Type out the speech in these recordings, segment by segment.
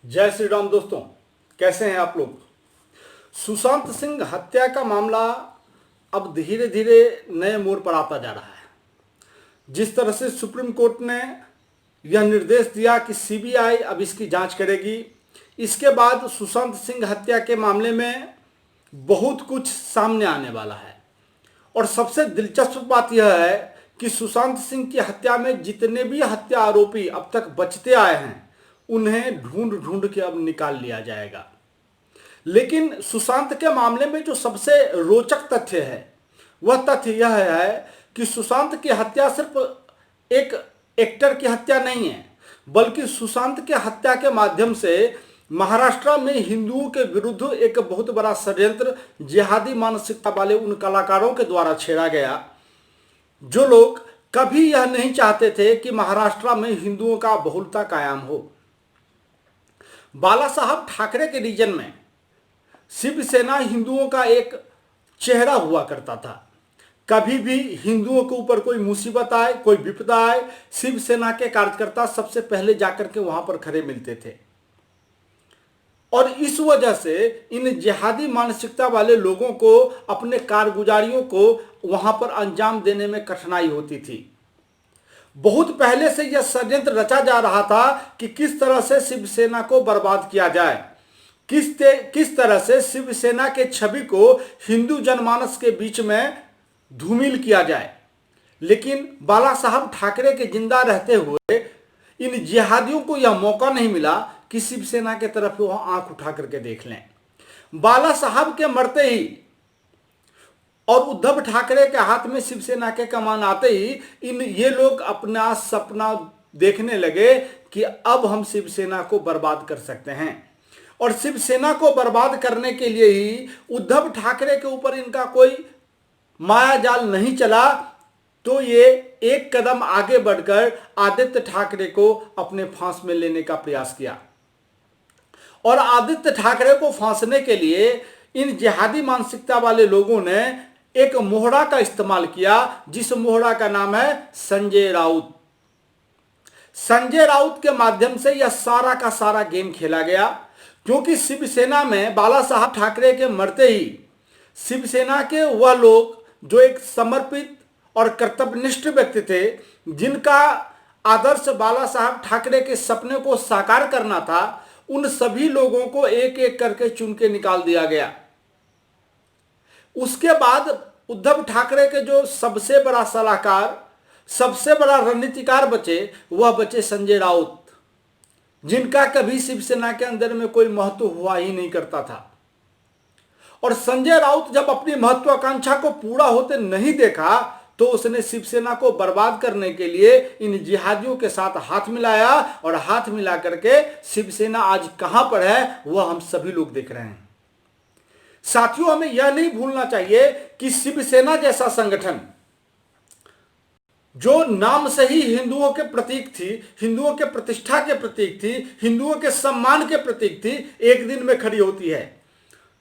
जय श्री राम दोस्तों, कैसे हैं आप लोग। सुशांत सिंह हत्या का मामला अब धीरे धीरे नए मोड़ पर आता जा रहा है। जिस तरह से सुप्रीम कोर्ट ने यह निर्देश दिया कि सीबीआई अब इसकी जांच करेगी, इसके बाद सुशांत सिंह हत्या के मामले में बहुत कुछ सामने आने वाला है। और सबसे दिलचस्प बात यह है कि सुशांत सिंह की हत्या में जितने भी हत्या आरोपी अब तक बचते आए हैं, उन्हें ढूंढ ढूंढ के अब निकाल लिया जाएगा। लेकिन सुशांत के मामले में जो सबसे रोचक तथ्य है, वह तथ्य यह है कि सुशांत की हत्या सिर्फ एक एक्टर की हत्या नहीं है, बल्कि सुशांत के हत्या के माध्यम से महाराष्ट्र में हिंदुओं के विरुद्ध एक बहुत बड़ा षड्यंत्र जिहादी मानसिकता वाले उन कलाकारों के द्वारा छेड़ा गया, जो लोग कभी यह नहीं चाहते थे कि महाराष्ट्र में हिंदुओं का बहुलता कायम हो। बाला साहब ठाकरे के रीजन में शिवसेना हिंदुओं का एक चेहरा हुआ करता था। कभी भी हिंदुओं के ऊपर कोई मुसीबत आए, कोई विपदा आए, शिवसेना के कार्यकर्ता सबसे पहले जाकर के वहां पर खड़े मिलते थे। और इस वजह से इन जिहादी मानसिकता वाले लोगों को अपने कारगुजारियों को वहां पर अंजाम देने में कठिनाई होती थी। बहुत पहले से यह षड्यंत्र रचा जा रहा था कि किस तरह से शिवसेना को बर्बाद किया जाए, किस तरह से शिवसेना के छवि को हिंदू जनमानस के बीच में धूमिल किया जाए। लेकिन बाला साहब ठाकरे के जिंदा रहते हुए इन जिहादियों को यह मौका नहीं मिला कि शिवसेना के तरफ वो आंख उठा करके देख लें। बाला साहब के मरते ही और उद्धव ठाकरे के हाथ में शिवसेना के कमान आते ही ये लोग अपना सपना देखने लगे कि अब हम शिवसेना को बर्बाद कर सकते हैं। और शिवसेना को बर्बाद करने के लिए ही उद्धव ठाकरे के ऊपर इनका कोई माया जाल नहीं चला, तो ये एक कदम आगे बढ़कर आदित्य ठाकरे को अपने फांस में लेने का प्रयास किया। और आदित्य ठाकरे को फांसने के लिए इन जिहादी मानसिकता वाले लोगों ने एक मोहरा का इस्तेमाल किया, जिस मोहरा का नाम है संजय राउत। संजय राउत के माध्यम से यह सारा का सारा गेम खेला गया, क्योंकि शिवसेना में बाला साहब ठाकरे के मरते ही शिवसेना के वह लोग जो एक समर्पित और कर्तव्यनिष्ठ व्यक्ति थे, जिनका आदर्श बाला साहब ठाकरे के सपने को साकार करना था, उन सभी लोगों को एक एक करके चुन के निकाल दिया गया। उसके बाद उद्धव ठाकरे के जो सबसे बड़ा सलाहकार, सबसे बड़ा रणनीतिकार बचे, वह बचे संजय राउत, जिनका कभी शिवसेना के अंदर में कोई महत्व हुआ ही नहीं करता था। और संजय राउत जब अपनी महत्वाकांक्षा को पूरा होते नहीं देखा, तो उसने शिवसेना को बर्बाद करने के लिए इन जिहादियों के साथ हाथ मिलाया। और हाथ मिला करके शिवसेना आज कहां पर है, वह हम सभी लोग देख रहे हैं। साथियों, हमें यह नहीं भूलना चाहिए कि शिवसेना जैसा संगठन, जो नाम से ही हिंदुओं के प्रतीक थी, हिंदुओं के प्रतिष्ठा के प्रतीक थी, हिंदुओं के सम्मान के प्रतीक थी, एक दिन में खड़ी होती है।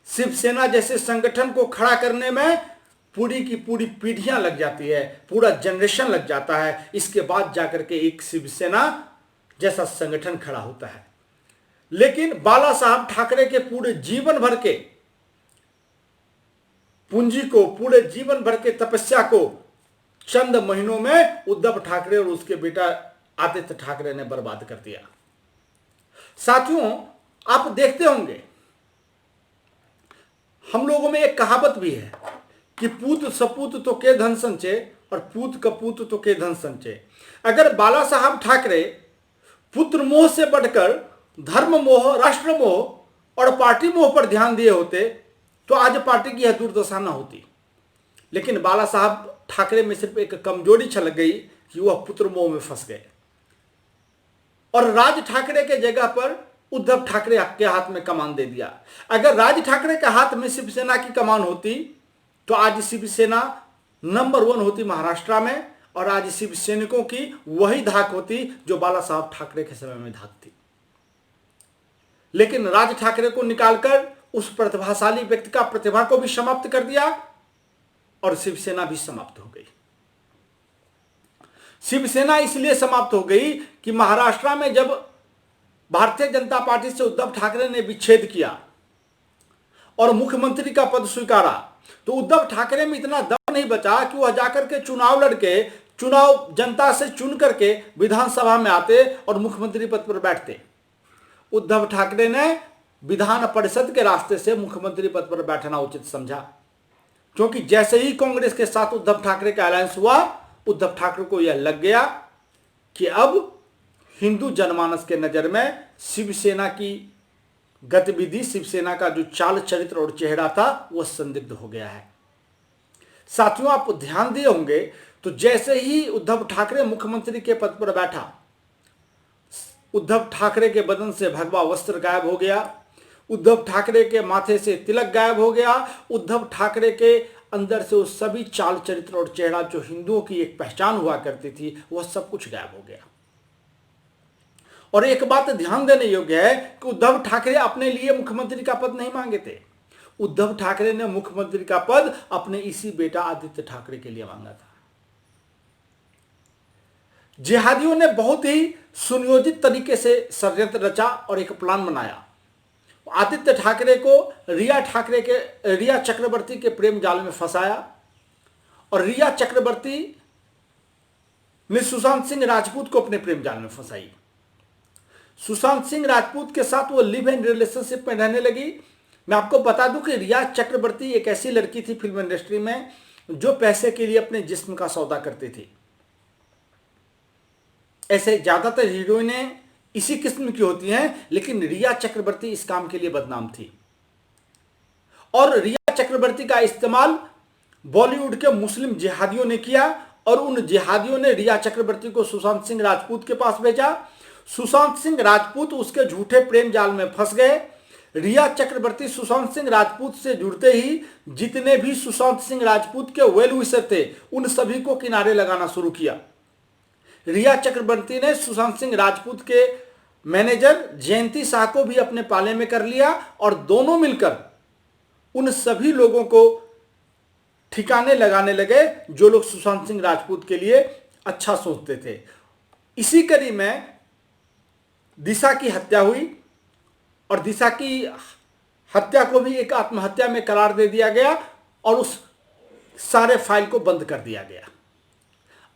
शिवसेना जैसे संगठन को खड़ा करने में पूरी की पूरी पीढ़ियां लग जाती है, पूरा जनरेशन लग जाता है। इसके बाद जाकर के एक शिवसेना जैसा संगठन खड़ा होता है। लेकिन बाला साहब ठाकरे के पूरे जीवन भर के पूंजी को, पूरे जीवन भर के तपस्या को चंद महीनों में उद्धव ठाकरे और उसके बेटा आदित्य ठाकरे ने बर्बाद कर दिया। साथियों, आप देखते होंगे, हम लोगों में एक कहावत भी है कि पूत सपूत तो के धन संचय और पूत कपूत तो के धन संचय। अगर बाला साहब ठाकरे पुत्र मोह से बढ़कर धर्म मोह, राष्ट्र मोह और पार्टी मोह पर ध्यान दिए होते, तो आज पार्टी की यह दुर्दशा न होती। लेकिन बाला साहब ठाकरे में सिर्फ एक कमजोरी छलक गई कि वह पुत्र मोह में फंस गए और राज ठाकरे के जगह पर उद्धव ठाकरे के हाथ में कमान दे दिया। अगर राज ठाकरे के हाथ में शिवसेना की कमान होती, तो आज शिवसेना नंबर 1 होती महाराष्ट्र में, और आज शिव सैनिकों की वही धाक होती जो बाला साहब ठाकरे के समय में धाक थी। लेकिन राज ठाकरे को निकालकर उस प्रतिभाशाली व्यक्ति का प्रतिभा को भी समाप्त कर दिया और शिवसेना भी समाप्त हो गई। शिवसेना इसलिए समाप्त हो गई कि महाराष्ट्र में जब भारतीय जनता पार्टी से उद्धव ठाकरे ने विच्छेद किया और मुख्यमंत्री का पद स्वीकारा, तो उद्धव ठाकरे में इतना दम नहीं बचा कि वह जाकर के चुनाव लड़के, चुनाव जनता से चुन करके विधानसभा में आते और मुख्यमंत्री पद पर बैठते। उद्धव ठाकरे ने विधान परिषद के रास्ते से मुख्यमंत्री पद पर बैठना उचित समझा, क्योंकि जैसे ही कांग्रेस के साथ उद्धव ठाकरे का अलायंस हुआ, उद्धव ठाकरे को यह लग गया कि अब हिंदू जनमानस के नजर में शिवसेना की गतिविधि, शिवसेना का जो चाल चरित्र और चेहरा था वह संदिग्ध हो गया है। साथियों, आप ध्यान दिए होंगे तो जैसे ही उद्धव ठाकरे मुख्यमंत्री के पद पर बैठा, उद्धव ठाकरे के बदन से भगवा वस्त्र गायब हो गया, उद्धव ठाकरे के माथे से तिलक गायब हो गया, उद्धव ठाकरे के अंदर से वो सभी चाल चरित्र और चेहरा जो हिंदुओं की एक पहचान हुआ करती थी वह सब कुछ गायब हो गया। और एक बात ध्यान देने योग्य है कि उद्धव ठाकरे अपने लिए मुख्यमंत्री का पद नहीं मांगे थे। उद्धव ठाकरे ने मुख्यमंत्री का पद अपने इसी बेटा आदित्य ठाकरे के लिए मांगा था। जिहादियों ने बहुत ही सुनियोजित तरीके से षड्यंत्र रचा और एक प्लान बनाया। आदित्य ठाकरे को रिया चक्रवर्ती के प्रेम जाल में फंसाया और रिया चक्रवर्ती ने सुशांत सिंह राजपूत को अपने प्रेम जाल में फंसाई। सुशांत सिंह राजपूत के साथ वो लिव इन रिलेशनशिप में रहने लगी। मैं आपको बता दूं कि रिया चक्रवर्ती एक ऐसी लड़की थी फिल्म इंडस्ट्री में जो पैसे के लिए अपने जिस्म का सौदा करती थी। ऐसे ज्यादातर हीरोइनें इसी किस्म की होती हैं, लेकिन रिया चक्रवर्ती इस काम के लिए बदनाम थी। और रिया चक्रवर्ती का इस्तेमाल बॉलीवुड के मुस्लिम जिहादियों ने किया और उन जिहादियों ने रिया चक्रवर्ती को सुशांत सिंह राजपूत के पास भेजा। सुशांत सिंह राजपूत उसके झूठे प्रेम जाल में फंस गए। रिया चक्रवर्ती सुशांत सिंह राजपूत से जुड़ते ही जितने भी सुशांत सिंह राजपूत के वेल विशर थे उन सभी को किनारे लगाना शुरू किया। रिया चक्रवर्ती ने सुशांत सिंह राजपूत के मैनेजर जयंती शाह को भी अपने पाले में कर लिया और दोनों मिलकर उन सभी लोगों को ठिकाने लगाने लगे जो लोग सुशांत सिंह राजपूत के लिए अच्छा सोचते थे। इसी कड़ी में दिशा की हत्या हुई और दिशा की हत्या को भी एक आत्महत्या में करार दे दिया गया और उस सारे फाइल को बंद कर दिया गया।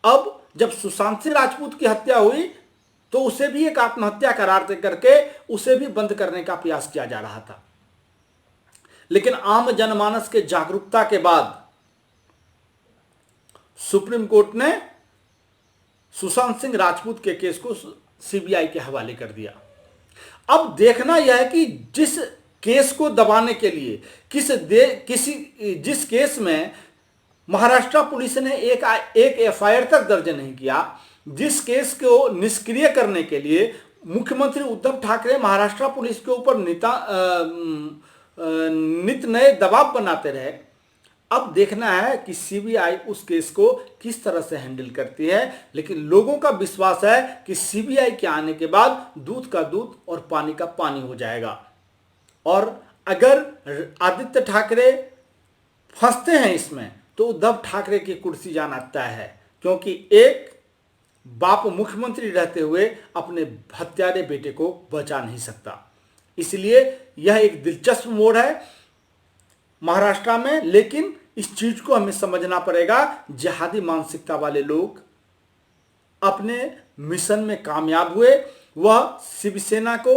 अब जब सुशांत सिंह राजपूत की हत्या हुई तो उसे भी एक आत्महत्या करार दे करके उसे भी बंद करने का प्रयास किया जा रहा था। लेकिन आम जनमानस के जागरूकता के बाद सुप्रीम कोर्ट ने सुशांत सिंह राजपूत के केस को सीबीआई के हवाले कर दिया। अब देखना यह है कि जिस केस को दबाने के लिए जिस केस में महाराष्ट्र पुलिस ने एक एफआईआर तक दर्ज नहीं किया, जिस केस को निष्क्रिय करने के लिए मुख्यमंत्री उद्धव ठाकरे महाराष्ट्र पुलिस के ऊपर नित नए दबाव बनाते रहे, अब देखना है कि सीबीआई उस केस को किस तरह से हैंडल करती है। लेकिन लोगों का विश्वास है कि सीबीआई के आने के बाद दूध का दूध और पानी का पानी हो जाएगा। और अगर आदित्य ठाकरे फंसते हैं इसमें तो उद्धव ठाकरे की कुर्सी जाना तय है, क्योंकि एक बाप मुख्यमंत्री रहते हुए अपने हत्यारे बेटे को बचा नहीं सकता। इसलिए यह एक दिलचस्प मोड़ है महाराष्ट्र में, लेकिन इस चीज को हमें समझना पड़ेगा। जिहादी मानसिकता वाले लोग अपने मिशन में कामयाब हुए, वह शिवसेना को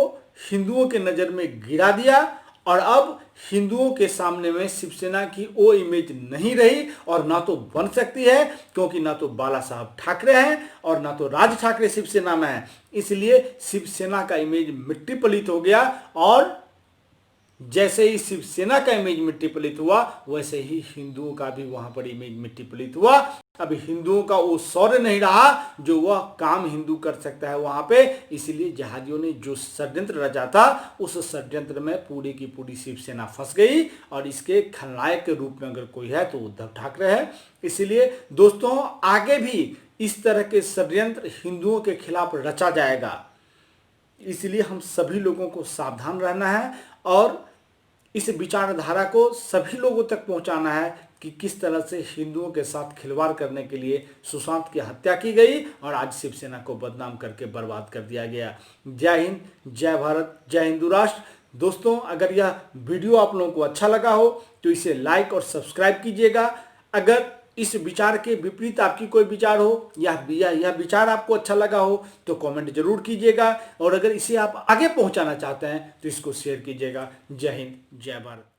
हिंदुओं के नजर में गिरा दिया और अब हिंदुओं के सामने में शिवसेना की वो इमेज नहीं रही और ना तो बन सकती है, क्योंकि ना तो बाला साहब ठाकरे हैं और ना तो राज ठाकरे शिवसेना में है। इसलिए शिवसेना का इमेज मिट्टी पलीत हो गया और जैसे ही शिवसेना का इमेज मिट्टी पलीत हुआ वैसे ही हिंदुओं का भी वहां पर इमेज मिट्टी पलीत हुआ। अब हिंदुओं का वो शौर्य नहीं रहा जो वह काम हिंदू कर सकता है वहां पे। इसलिए जिहादियों ने जो षड्यंत्र रचा था उस षड्यंत्र में पूरी की पूरी शिवसेना फंस गई और इसके खलनायक के रूप में अगर कोई है तो उद्धव ठाकरे है। इसलिए दोस्तों, आगे भी इस तरह के षड्यंत्र हिंदुओं के खिलाफ रचा जाएगा, इसलिए हम सभी लोगों को सावधान रहना है और इस विचारधारा को सभी लोगों तक पहुंचाना है कि किस तरह से हिंदुओं के साथ खिलवाड़ करने के लिए सुशांत की हत्या की गई और आज शिवसेना को बदनाम करके बर्बाद कर दिया गया। जय हिंद, जय भारत, जय हिंदू राष्ट्र। दोस्तों, अगर यह वीडियो आप लोगों को अच्छा लगा हो तो इसे लाइक और सब्सक्राइब कीजिएगा। अगर इस विचार के विपरीत आपकी कोई विचार हो या यह विचार आपको अच्छा लगा हो तो कमेंट जरूर कीजिएगा, और अगर इसे आप आगे पहुंचाना चाहते हैं तो इसको शेयर कीजिएगा। जय हिंद, जय भारत।